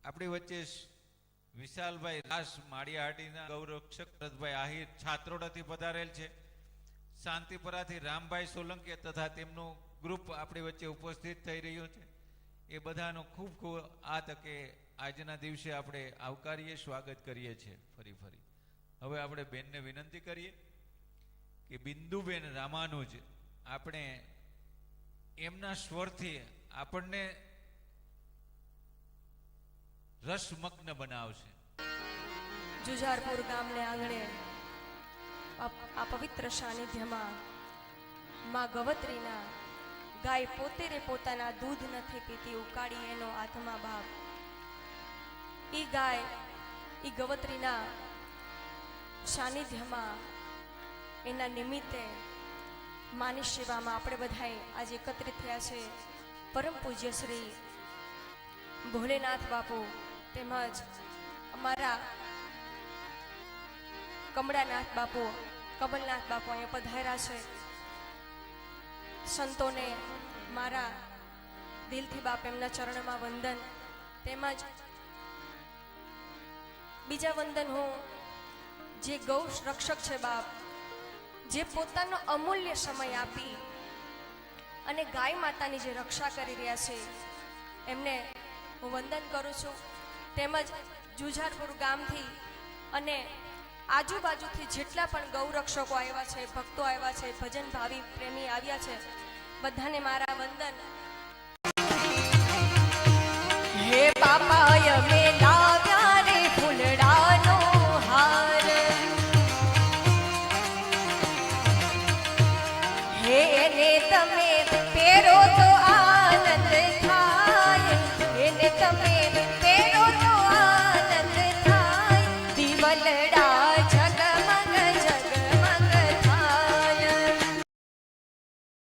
આપણી વચ્ચે વિશાલભાઈ રાસ માળિયાહાટીના ગૌરક્ષક ભરતભાઈ આહિર છાત્રોડાથી પધારેલ છે. શાંતિપરાથી રામભાઈ સોલંકી તથા તેમનું ગ્રુપ આપણી વચ્ચે ઉપસ્થિત થઈ રહ્યું છે. એ બધાનો ખૂબ ખૂબ આ તકે આજના દિવસે આપણે આવકારીએ, સ્વાગત કરીએ છીએ. ફરી હવે આપણે બેનને વિનંતી કરીએ કે બિંદુબેન રામાનુજ આપણે એમના સ્વરથી આપણને રસમગ્ન બનાવશે. જુજારપુર ગામને આંગણે આ પવિત્ર સાનિધ્યમાં માં ગવત્રીના ગાય પોતે રે પોતાના દૂધ નથી પીતી, ઉકાળી એનો આત્મા બાપ. ઈ ગાય ઈ ગવત્રીના સાનિધ્યમાં એના નિમિત્તે માની સેવામાં આપણે બધાએ આજે એકત્રિત થયા છે. પરમ પૂજ્ય શ્રી ભોલેનાથ બાપુ તેમજ અમારા કમળાનાથ બાપુ, કમલનાથ બાપુ અહીંયા પધાર્યા છે. સંતોને મારા દિલથી બાપ એમના ચરણમાં વંદન, તેમજ બીજા વંદન હું જે ગૌ રક્ષક છે બાપ, જે પોતાનો અમૂલ્ય સમય આપી અને ગાય માતાની જે રક્ષા કરી રહ્યા છે એમને હું વંદન કરું છું. તેમજ જુજારપુર ગામથી અને આજુબાજુથી જેટલા પણ ગૌરક્ષકો આવ્યા છે, ભક્તો આવ્યા છે, ભજન ભાવી પ્રેમી આવ્યા છે, બધાને મારા વંદન. હે બાપા અમે લાવ્યા રે ફૂલડાનો હાર, હે એને તમે પહેરો તો આનંદ થાય, એને તમે પહેરો તો આનંદ થાય. દિવલડા